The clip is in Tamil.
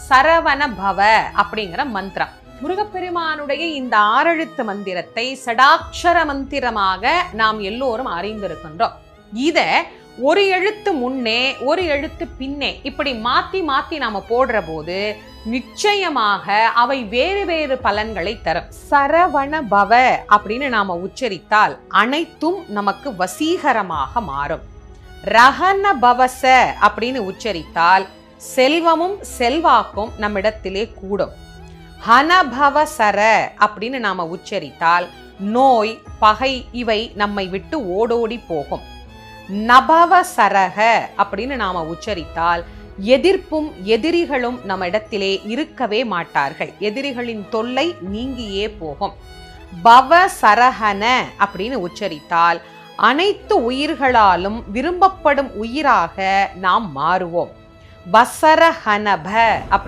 சரவண பவ அப்படிங்கிற மந்திரம். முருகப்பெருமானுடைய இந்த 6 எழுத்து மந்திரத்தை சடாட்சர மந்திரமாக நாம் எல்லோரும் அறிந்திருக்கின்றோம். இத ஒரு எழுத்து முன்னே ஒரு எழுத்து பின்னே இப்படி மாத்தி மாத்தி நாம போடுற போது நிச்சயமாக அவை வேறு வேறு பலன்களை தரும். சரவண பவ அப்படின்னு நாம உச்சரித்தால் அனைத்தும் நமக்கு வசீகரமாக மாறும். ரஹன பவச அப்படின்னு உச்சரித்தால் செல்வமும் செல்வாக்கும் நம்மிடத்திலே கூடும். ஹனபவ சர அப்படின்னு நாம உச்சரித்தால் நோய் பகை இவை நம்மை விட்டு ஓடோடி போகும். நபவ சரக அப்படின்னு நாம உச்சரித்தால் எதிர்ப்பும் எதிரிகளும் நம்ம இடத்திலே இருக்கவே மாட்டார்கள். எதிரிகளின் தொல்லை நீங்கியே போகும். பவ சரஹன அப்படின்னு உச்சரித்தால் அனைத்து உயிர்களாலும் விரும்பப்படும் உயிராக நாம் மாறுவோம். வசரஹனப அப்படி